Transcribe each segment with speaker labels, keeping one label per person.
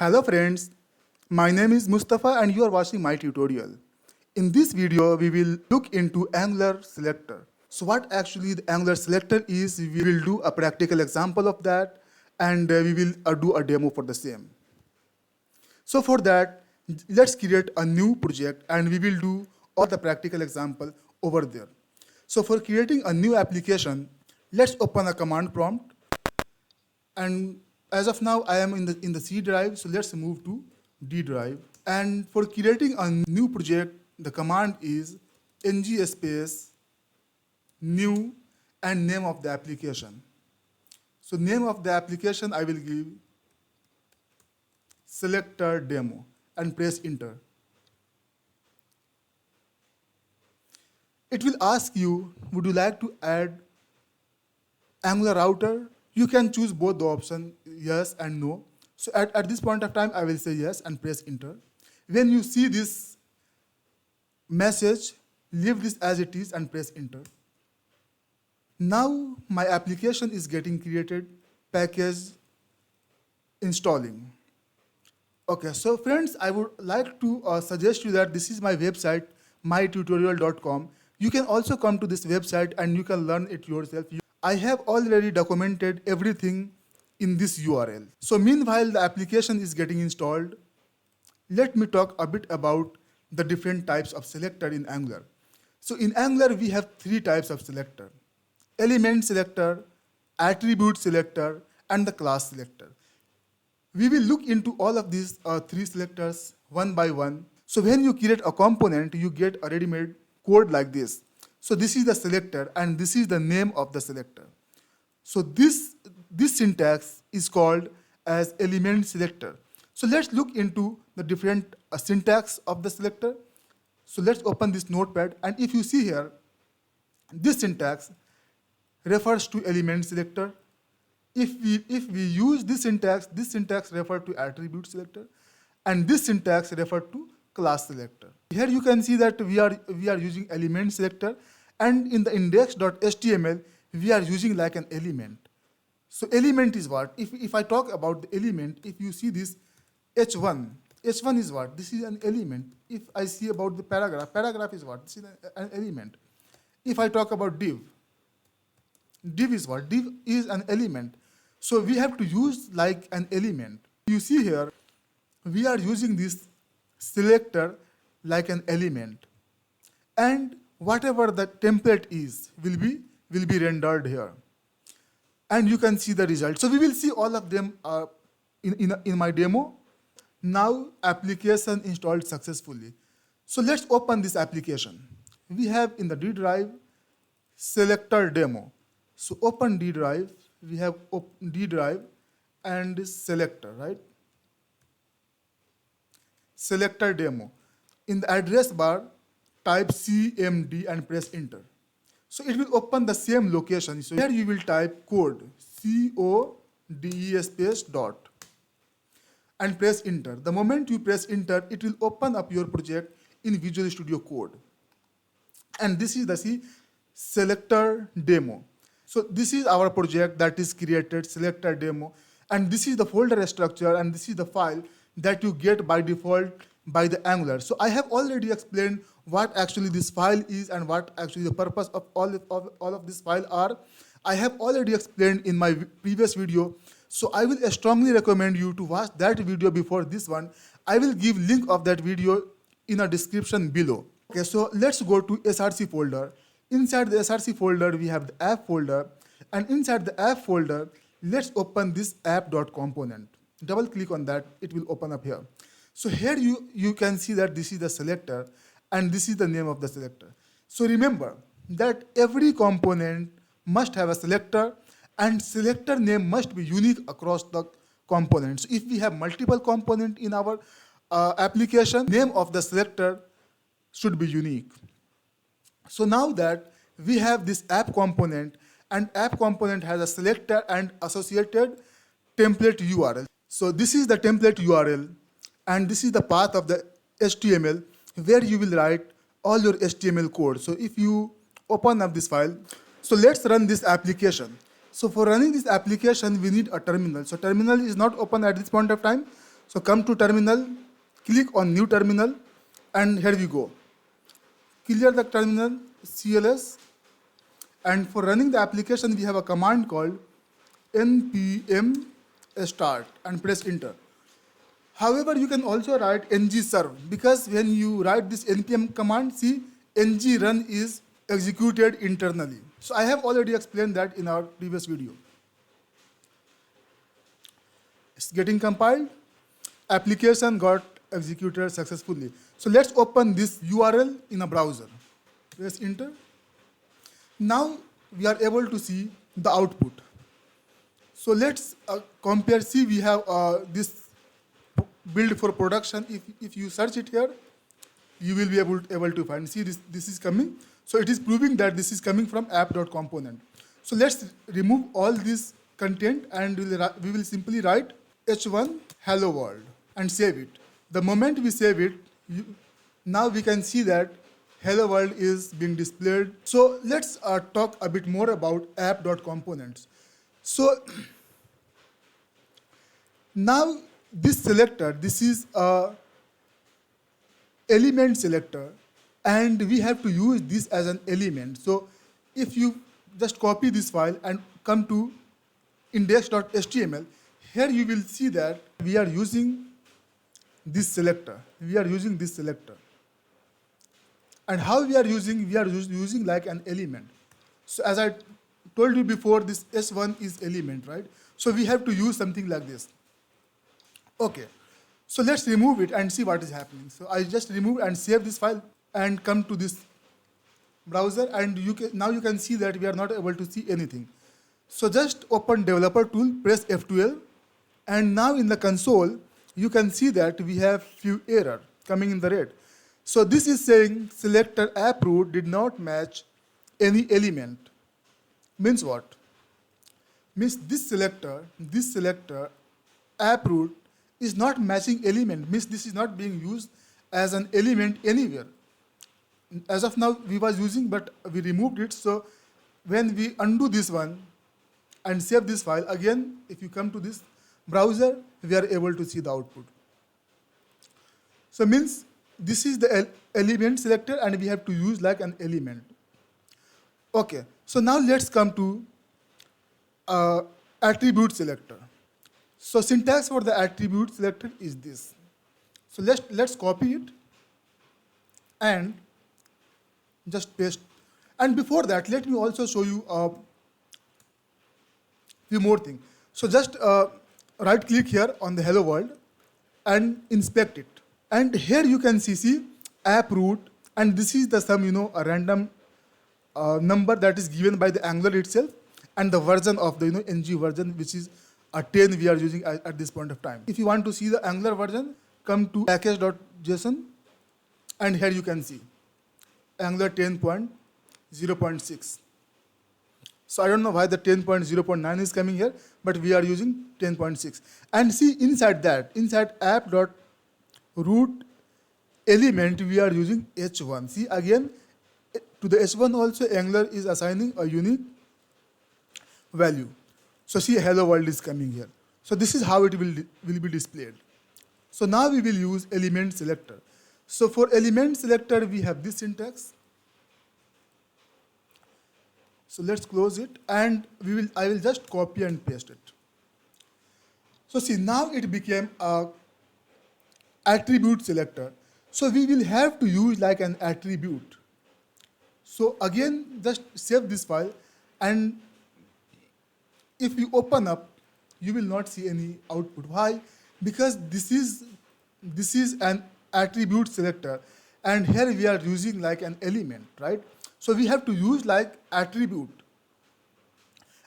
Speaker 1: Hello friends, my name is Mustafa and you are watching my tutorial. In this video, we will look into Angular Selector. So what actually the Angular Selector is, we will do a practical example of that and we will do a demo for the same. So for that, let's create a new project and we will do all the practical example over there. So for creating a new application, let's open a command prompt. And as of now, I am in the C drive, so let's move to D drive. And for creating a new project, the command is ng space new and name of the application. So name of the application I will give selector demo and press enter. It will ask you, would you like to add Angular router? You can choose both the option, yes and no. So at this point of time, I will say yes and press enter. When you see this message, leave this as it is and press enter. Now my application is getting created, package installing. Okay, so friends, I would like to suggest you that this is my website, mytutorial.com. You can also come to this website and you can learn it yourself. I have already documented everything in this URL. So meanwhile the application is getting installed, let me talk a bit about the different types of selector in Angular. So in Angular we have three types of selector: element selector, attribute selector, and the class selector. We will look into all of these three selectors one by one. So when you create a component, you get a ready-made code like this. So this is the selector and this is the name of the selector. So this syntax is called as element selector. So let's look into the different syntax of the selector. So let's open this notepad, and if you see here, this syntax refers to element selector. If we use this syntax refers to attribute selector, and this syntax refers to class selector. Here you can see that we are using element selector, and in the index.html we are using like an element. So element is what? If I talk about the element, if you see this h1 is what? This is an element. If I see about the paragraph is what? This is an element. If I talk about div is what? Div is an element. So we have to use like an element. You see here, we are using this selector like an element, and whatever the template is will be rendered here, and you can see the result. So we will see all of them in my demo. Now application installed successfully. So let's open this application. We have in the D drive selector demo. So open D drive. We have D drive and selector, right? Selector demo. In the address bar, type cmd and press enter. So it will open the same location. So here you will type code, code space dot, and press enter. The moment you press enter, it will open up your project in Visual Studio Code. And this is the selector demo. So this is our project that is created, selector demo, and this is the folder structure, and this is the file that you get by default by the Angular. So I have already explained what actually this file is and what actually the purpose of all of this file are. I have already explained in my previous video. So I will strongly recommend you to watch that video before this one. I will give link of that video in a description below. Okay, so let's go to src folder. Inside the src folder, we have the app folder, and inside the app folder, let's open this app.component. Double click on that, it will open up here. So here you can see that this is the selector and this is the name of the selector. So remember that every component must have a selector, and selector name must be unique across the components. If we have multiple components in our application, name of the selector should be unique. So now that we have this app component, and app component has a selector and associated template URL. So this is the template URL, and this is the path of the HTML where you will write all your HTML code. So if you open up this file, so let's run this application. So for running this application, we need a terminal. So terminal is not open at this point of time. So come to terminal, click on new terminal, and here we go. Clear the terminal, CLS, and for running the application, we have a command called npm start and press enter. However, you can also write ngserve because when you write this npm command, see, ng-run is executed internally. So I have already explained that in our previous video. It's getting compiled. Application got executed successfully. So let's open this URL in a browser. Press enter. Now we are able to see the output. So let's compare. See, we have this build for production. If you search it here, you will be able to find. See, this is coming. So it is proving that this is coming from app.component. So let's remove all this content and we will simply write h1 hello world and save it. The moment we save it, now we can see that hello world is being displayed. So let's talk a bit more about app.components. So now this selector, this is a element selector, and we have to use this as an element. So if you just copy this file and come to index.html, here you will see that we are using this selector. We are using this selector. And how we are using like an element. So as I told you before, this S1 is element, right? So we have to use something like this. Okay, so let's remove it and see what is happening. So I just remove and save this file and come to this browser, and now you can see that we are not able to see anything. So just open developer tool, press F12, and now in the console, you can see that we have few error coming in the red. So this is saying selector app root did not match any element. Means what? Means this selector app root is not matching element. Means this is not being used as an element anywhere. As of now, we was using, but we removed it. So when we undo this one and save this file, again, if you come to this browser, we are able to see the output. So means this is the element selector, and we have to use like an element. Okay, so now let's come to attribute selector. So syntax for the attribute selector is this. So let's copy it and just paste. And before that, let me also show you a few more things. So just right click here on the hello world and inspect it. And here you can see app root, and this is the some, a random number that is given by the Angular itself, and the version of the ng version, which is a 10 we are using at this point of time. If you want to see the Angular version, come to package.json, and here you can see Angular 10.0.6. So I don't know why the 10.0.9 is coming here, but we are using 10.6. And see inside app.root element, we are using h1. See again, to the h1 also Angular is assigning a unique value. So see, hello world is coming here. So this is how it will be displayed. So now we will use element selector. So for element selector, we have this syntax. So let's close it, and I will just copy and paste it. So see, now it became a attribute selector. So we will have to use like an attribute. So again, just save this file, and if you open up, you will not see any output. Why? Because this is an attribute selector, and here we are using like an element, right? So we have to use like attribute.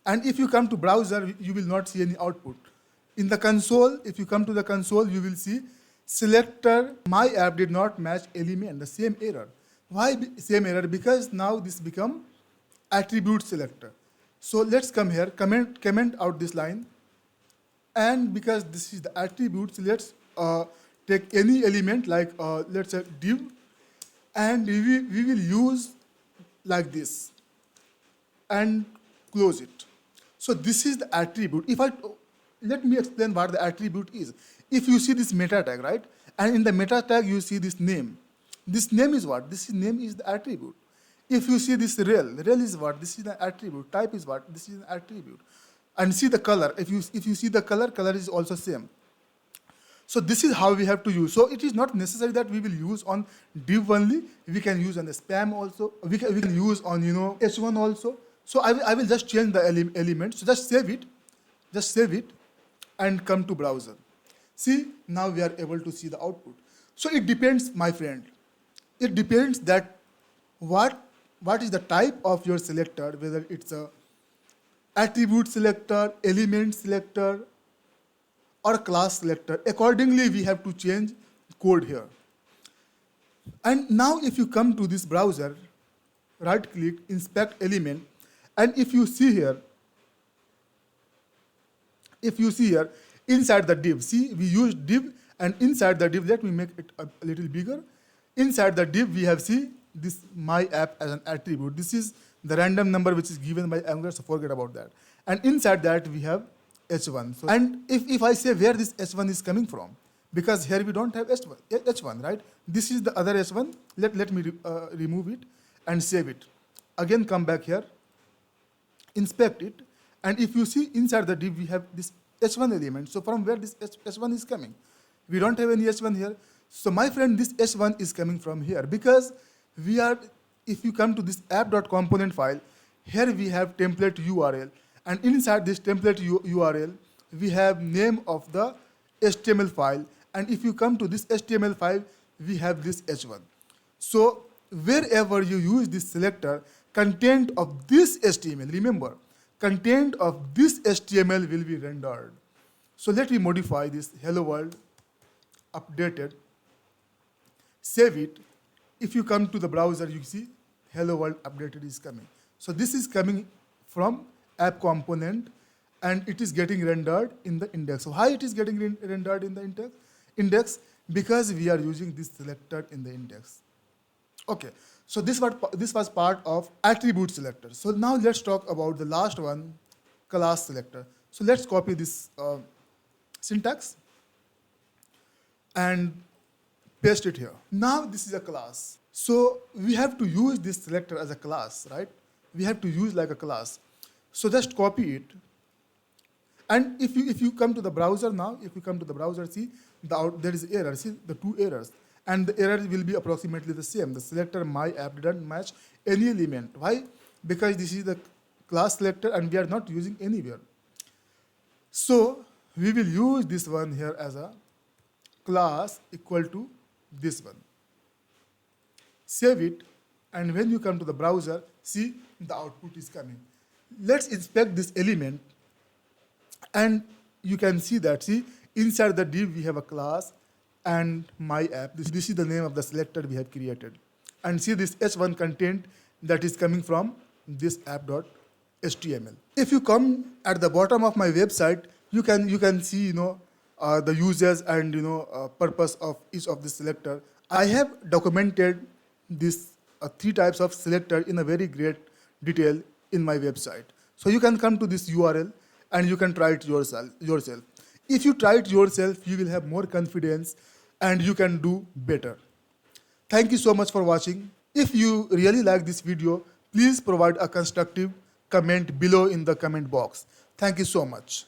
Speaker 1: And if you come to browser, you will not see any output. In the console, if you come to the console, you will see selector my app did not match element, the same error. Why same error? Because now this become attribute selector. So let's come here, comment out this line. And because this is the attributes, let's take any element like let's say div, and we will use like this and close it. So this is the attribute. Let me explain what the attribute is. if you see this meta tag, right? And in the meta tag, you see this name. This name is what? This name is the attribute. If you see this rel is what? This is the attribute. Type is what? This is an attribute. And see the color. If you see the color is also same. So this is how we have to use. So it is not necessary that we will use on div only. We can use on the spam also. We can use on h1 also. So I will just change the element. So just save it, and come to browser. See, now we are able to see the output. So it depends, my friend. It depends that what is the type of your selector, whether it's a attribute selector, element selector, or class selector. Accordingly, we have to change code here. And now if you come to this browser, right click, inspect element, and if you see here, inside the div, see, we use div, and inside the div, let me make it a little bigger. Inside the div, we have, see, this my app as an attribute. This is the random number which is given by Angular, so forget about that. And inside that, we have h1. So, and if I say where this h1 is coming from, because here we don't have h1, right? This is the other h1. Let me remove it and save it. Again, come back here, inspect it, and if you see inside the div, we have this h1 element. So from where this h1 is coming? We don't have any h1 here. So my friend, this h1 is coming from here, because we are, if you come to this app.component file, here we have template URL, and inside this template URL, we have name of the HTML file, and if you come to this HTML file, we have this h1. So wherever you use this selector, content of this HTML, remember, content of this HTML will be rendered. So let me modify this hello world updated, save it. If you come to the browser, you see hello world updated is coming. So this is coming from app component, and it is getting rendered in the index. So why it is getting rendered in the index? Because we are using this selector in the index. Okay, so this was part of attribute selector. So now let's talk about the last one, class selector. So let's copy this syntax and paste it here. Now this is a class. So we have to use this selector as a class, right? We have to use like a class. So just copy it. And if you come to the browser now, see, there is error. See the two errors. And the error will be approximately the same. The selector my app didn't match any element. Why? Because this is the class selector and we are not using anywhere. So we will use this one here as a class equal to this one. Save it, and when you come to the browser, see, the output is coming. Let's inspect this element, and you can see that, see, inside the div we have a class and my app. This is the name of the selector we have created. And see this h1 content that is coming from this app.html. If you come at the bottom of my website, you can see the users and purpose of each of the selector. I have documented this 3 types of selector in a very great detail in my website. So you can come to this URL and you can try it yourself. If you try it yourself, you will have more confidence and you can do better. Thank you so much for watching. If you really like this video, please provide a constructive comment below in the comment box. Thank you so much.